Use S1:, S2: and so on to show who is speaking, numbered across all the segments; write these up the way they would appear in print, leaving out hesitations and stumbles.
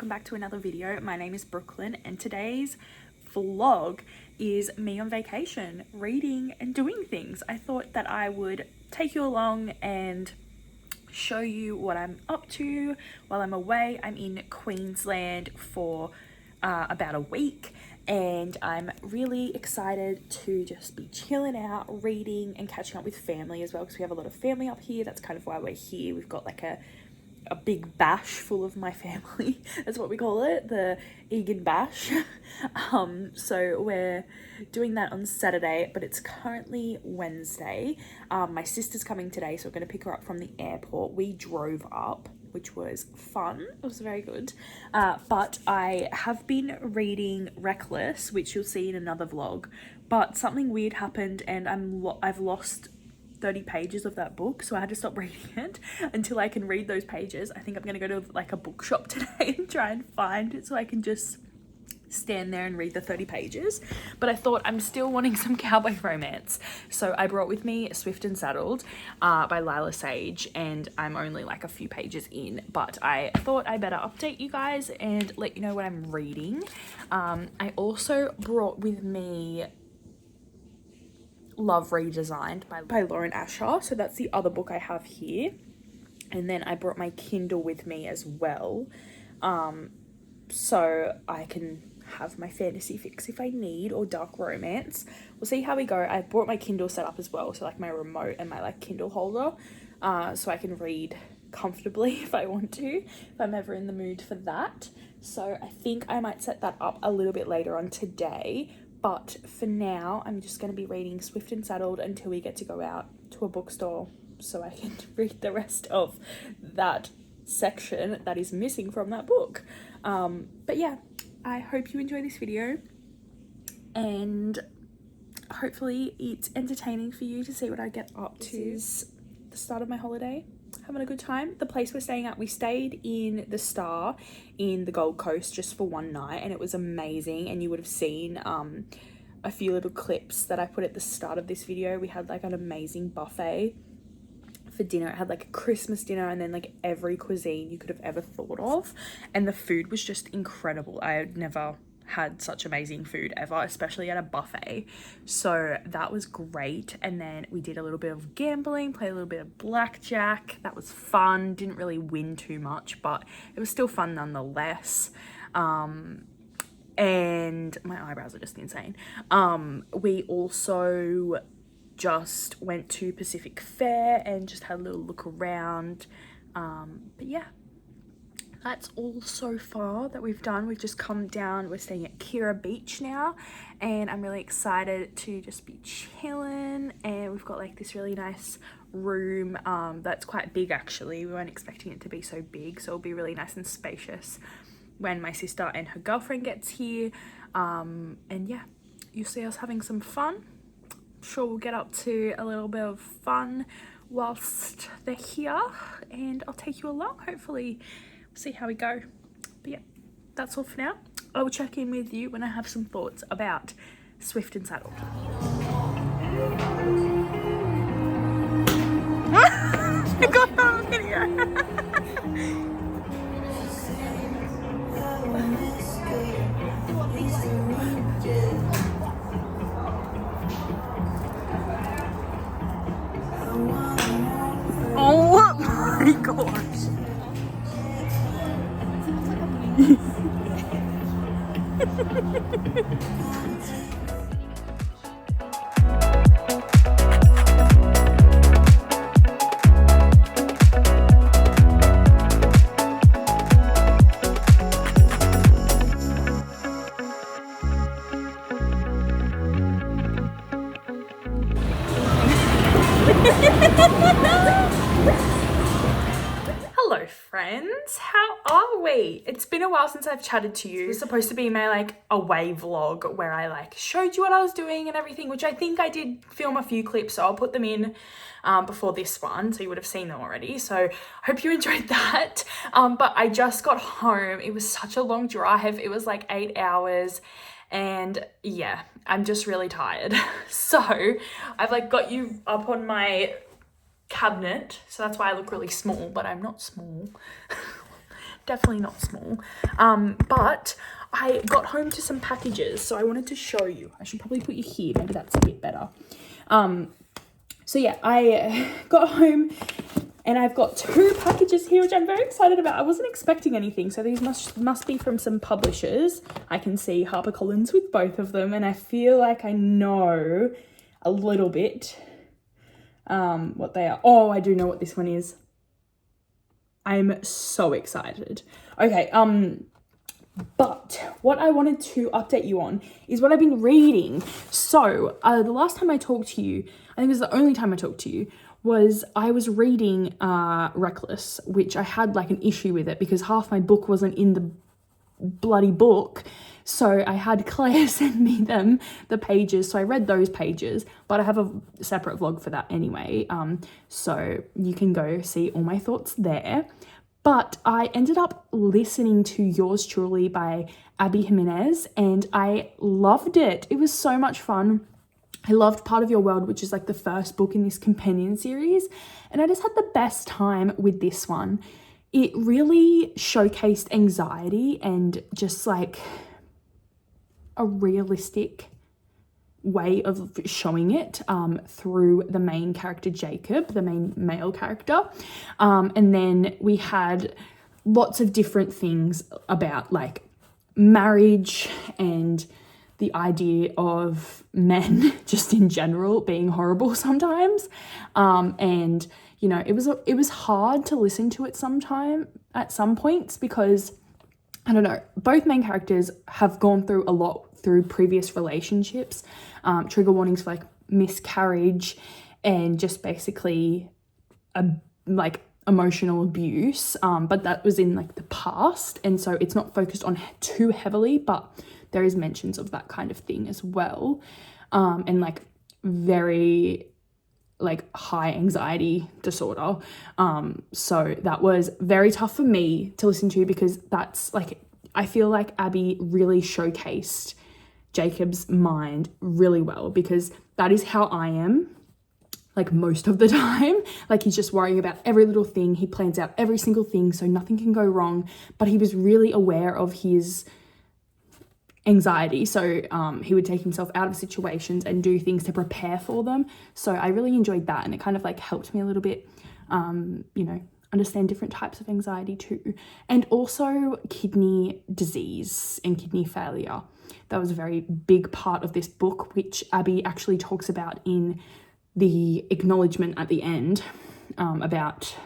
S1: welcome back to another video. My name is Brooklyn and today's vlog is me on vacation, reading and doing things. I thought that I would take you along and show you what I'm up to while I'm away. I'm in Queensland for about a week and I'm really excited to just be chilling out, reading and catching up with family as well, because we have a lot of family up here. That's kind of why we're here. We've got like a big bash full of my family. That's what we call it, the Egan bash. So we're doing that on Saturday, but it's currently Wednesday. My sister's coming today, so we're going to pick her up from the airport. We drove up, which was fun. It was very good. But I have been reading Reckless, which you'll see in another vlog, but something weird happened and I've lost 30 pages of that book, so I had to stop reading it until I can read those pages. I think I'm gonna go to like a bookshop today and try and find it so I can just stand there and read the 30 pages. But I thought I'm still wanting some cowboy romance, so I brought with me Swift and Saddled by Lila Sage, and I'm only like a few pages in, but I thought I better update you guys and let you know what I'm reading. I also brought with me Love Redesigned by Lauren Asher, so that's the other book I have here. And then I brought my Kindle with me as well, so I can have my fantasy fix if I need, or dark romance. We'll see how we go. I brought my Kindle set up as well, so like my remote and my like Kindle holder, so I can read comfortably if I want to, if I'm ever in the mood for that. So I think I might set that up a little bit later on today. But for now, I'm just going to be reading Swift and Saddled until we get to go out to a bookstore so I can read the rest of that section that is missing from that book. But yeah, I hope you enjoy this video and hopefully it's entertaining for you to see what I get up to. This is the start of my holiday. Having a good time. The place we're staying at, we stayed in the Star in the Gold Coast just for one night and it was amazing, and you would have seen a few little clips that I put at the start of this video. We had like an amazing buffet for dinner. It had like a Christmas dinner and then like every cuisine you could have ever thought of, and the food was just incredible. I had never had such amazing food ever, especially at a buffet, so that was great. And then we did a little bit of gambling, played a little bit of blackjack. That was fun. Didn't really win too much, but it was still fun nonetheless. And my eyebrows are just insane. We also just went to Pacific Fair and just had a little look around, but yeah, that's all so far that we've done. We've just come down. We're staying at Kira Beach now and I'm really excited to just be chilling, and we've got like this really nice room that's quite big actually. We weren't expecting it to be so big, so it'll be really nice and spacious when my sister and her girlfriend gets here. And yeah, you'll see us having some fun. I'm sure we'll get up to a little bit of fun whilst they're here, and I'll take you along. Hopefully see how we go. But yeah, that's all for now. I will check in with you when I have some thoughts about Swift and Saddled. I got that on video. Oh my gosh. Hello friends, how are we? It's been a while since I've chatted to you. It was supposed to be my like away vlog where I like showed you what I was doing and everything, which I think I did film a few clips, so I'll put them in before this one, so you would have seen them already. So hope you enjoyed that. But I just got home. It was such a long drive. It was like 8 hours. And yeah, I'm just really tired. So I've like got you up on my cabinet, so that's why I look really small, but I'm not small. definitely not small. But I got home to some packages, so I wanted to show you. I should probably put you here, maybe that's a bit better. So yeah, I got home and I've got 2 packages here, which I'm very excited about. I wasn't expecting anything, so these must be from some publishers. I can see HarperCollins with both of them, and I feel like I know a little bit what they are. Oh, I do know what this one is. I'm so excited. Okay, but what I wanted to update you on is what I've been reading. So the last time I talked to you, I think it was the only time I talked to you, was I was reading Reckless, which I had like an issue with it because half my book wasn't in the bloody book. So I had Claire send me the pages. So I read those pages, but I have a separate vlog for that anyway. So you can go see all my thoughts there. But I ended up listening to Yours Truly by Abby Jimenez, and I loved it. It was so much fun. I loved Part of Your World, which is like the first book in this companion series. And I just had the best time with this one. It really showcased anxiety and just like a realistic way of showing it through the main character Jacob, the main male character, and then we had lots of different things about like marriage and the idea of men just in general being horrible sometimes, and you know, it was hard to listen to it at some points because I don't know, both main characters have gone through a lot through previous relationships, trigger warnings for like miscarriage and just basically like emotional abuse, but that was in like the past, and so it's not focused on too heavily, but there is mentions of that kind of thing as well, and like very like high anxiety disorder. So that was very tough for me to listen to because that's like, I feel like Abby really showcased Jacob's mind really well because that is how I am like most of the time. Like he's just worrying about every little thing. He plans out every single thing so nothing can go wrong, but he was really aware of his anxiety, so he would take himself out of situations and do things to prepare for them. So I really enjoyed that, and it kind of like helped me a little bit you know, understand different types of anxiety too, and also kidney disease and kidney failure. That was a very big part of this book, which Abby actually talks about in the acknowledgement at the end, about,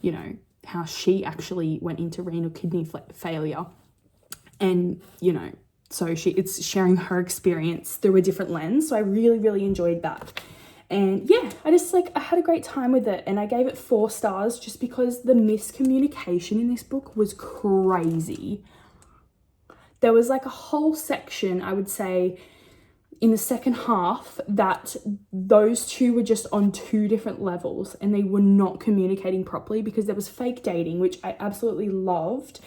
S1: you know, how she actually went into renal kidney failure, and you know, so it's sharing her experience through a different lens. So I really, really enjoyed that. And yeah, I had a great time with it, and I gave it 4 stars just because the miscommunication in this book was crazy. There was like a whole section, I would say, in the second half that those two were just on 2 different levels and they were not communicating properly because there was fake dating, which I absolutely loved.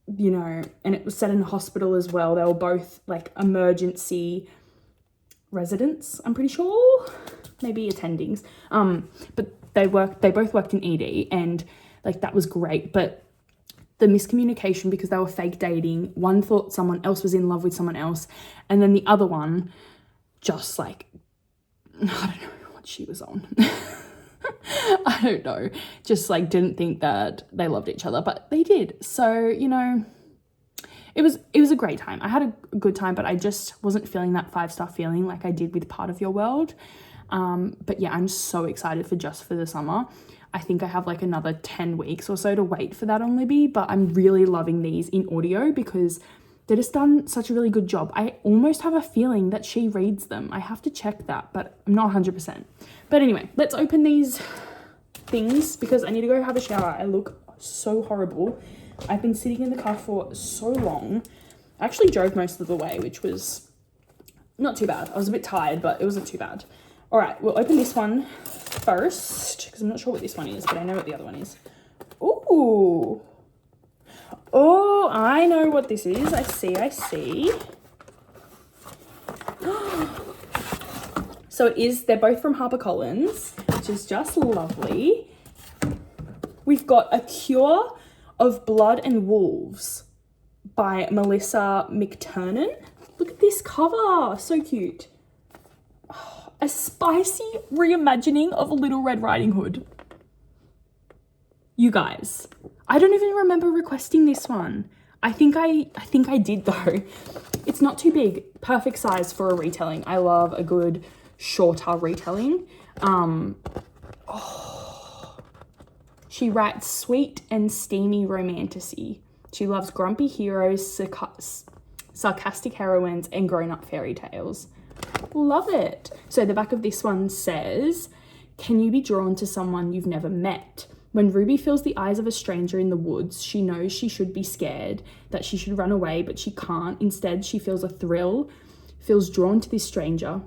S1: You know, and it was set in a hospital as well. They were both like emergency residents, I'm pretty sure, maybe attendings. But they both worked in ED, and like that was great. But the miscommunication because they were fake dating, one thought someone else was in love with someone else, and then the other one just like, I don't know what she was on. I don't know, just like didn't think that they loved each other, but they did. So, you know, it was a great time. I had a good time, but I just wasn't feeling that 5-star feeling like I did with Part of Your World. But yeah, I'm so excited for Just for the Summer. I think I have like another 10 weeks or so to wait for that on Libby, but I'm really loving these in audio because they've just done such a really good job. I almost have a feeling that she reads them. I have to check that, but I'm not 100%. But anyway, let's open these things because I need to go have a shower. I look so horrible. I've been sitting in the car for so long. I actually drove most of the way, which was not too bad. I was a bit tired, but it wasn't too bad. All right, we'll open this one first because I'm not sure what this one is, but I know what the other one is. Ooh. Oh, I know what this is. I see. So they're both from HarperCollins, which is just lovely. We've got A Cure of Blood and Wolves by Melissa McTernan. Look at this cover, so cute. Oh, a spicy reimagining of Little Red Riding Hood. You guys, I don't even remember requesting this one. I think I did though. It's not too big, perfect size for a retelling. I love a good shorter retelling. She writes sweet and steamy romantasy. She loves grumpy heroes, sarcastic heroines, and grown-up fairy tales. Love it. So the back of this one says, can you be drawn to someone you've never met? When Ruby feels the eyes of a stranger in the woods, she knows she should be scared, that she should run away, but she can't. Instead, she feels a thrill, feels drawn to this stranger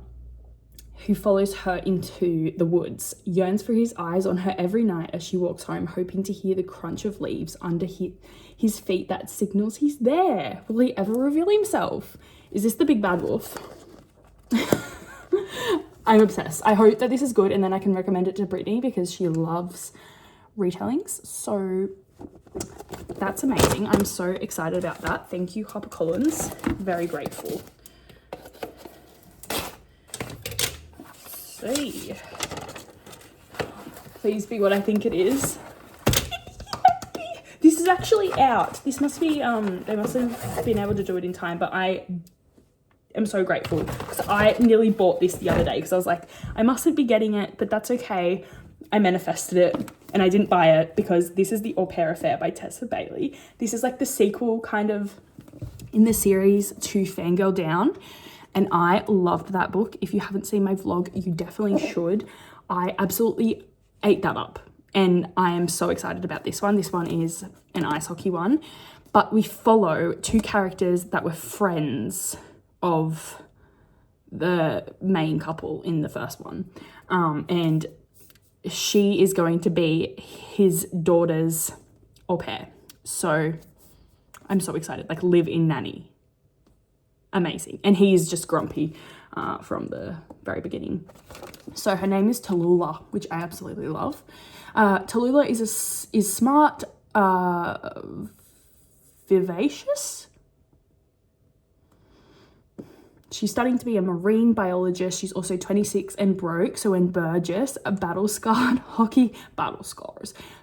S1: who follows her into the woods, yearns for his eyes on her every night as she walks home, hoping to hear the crunch of leaves under his feet that signals he's there. Will he ever reveal himself? Is this the big bad wolf? I'm obsessed. I hope that this is good and then I can recommend it to Brittany because she loves retellings. So that's amazing. I'm so excited about that. Thank you, HarperCollins. Very grateful. See. Please be what I think it is. This is actually out. This must be, they must have been able to do it in time, but I am so grateful because I nearly bought this the other day because I was like, I mustn't be getting it, but that's okay. I manifested it and I didn't buy it because this is The Au Pair Affair by Tessa Bailey. This is like the sequel kind of in the series to Fangirl Down. And I loved that book. If you haven't seen my vlog, you definitely should. I absolutely ate that up. And I am so excited about this one. This one is an ice hockey one. But we follow two characters that were friends of the main couple in the first one. And she is going to be his daughter's au pair. So I'm so excited. Like live-in nanny. Amazing. And he is just grumpy from the very beginning. So her name is Tallulah, which I absolutely love. Tallulah is smart, vivacious. She's studying to be a marine biologist. She's also 26 and broke. So when Burgess, a battle-scarred hockey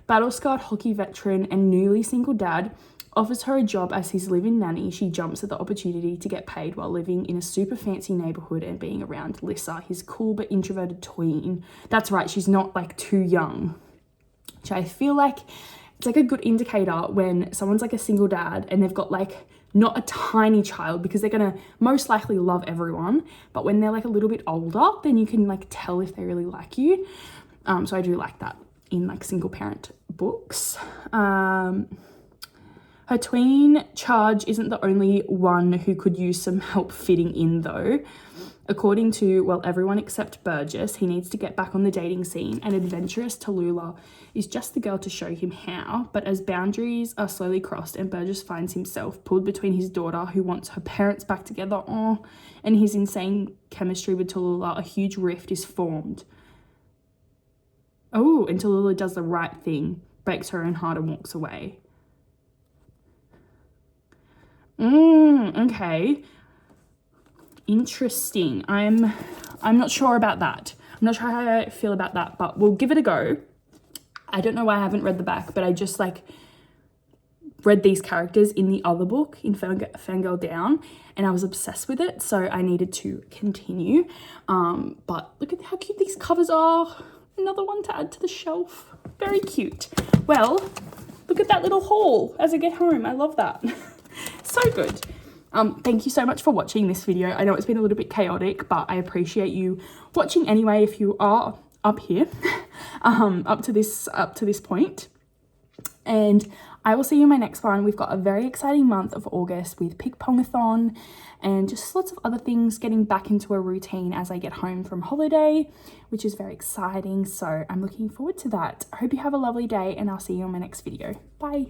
S1: veteran and newly single dad, offers her a job as his live-in nanny, she jumps at the opportunity to get paid while living in a super fancy neighborhood and being around Lissa, his cool but introverted tween. That's right, she's not like too young. Which I feel like it's like a good indicator when someone's like a single dad and they've got like not a tiny child because they're gonna most likely love everyone, but when they're like a little bit older, then you can like tell if they really like you. So I do like that in like single parent books. Her tween charge isn't the only one who could use some help fitting in though. According to, well, everyone except Burgess, he needs to get back on the dating scene, and adventurous Tallulah is just the girl to show him how. But as boundaries are slowly crossed and Burgess finds himself pulled between his daughter, who wants her parents back together, and his insane chemistry with Tallulah, a huge rift is formed. Oh, and Tallulah does the right thing, breaks her own heart and walks away. Okay. Interesting. I'm not sure about that. I'm not sure how I feel about that, but we'll give it a go. I don't know why I haven't read the back, but I just like read these characters in the other book in Fangirl Down and I was obsessed with it, so I needed to continue. But look at how cute these covers are. Another one to add to the shelf. Very cute. Well, look at that little haul as I get home. I love that. So good. Thank you so much for watching this video. I know it's been a little bit chaotic, but I appreciate you watching anyway if you are up here, up to this point. And I will see you in my next one. We've got a very exciting month of August with Pig Pongathon and just lots of other things getting back into a routine as I get home from holiday, which is very exciting. So I'm looking forward to that. I hope you have a lovely day and I'll see you in my next video. Bye.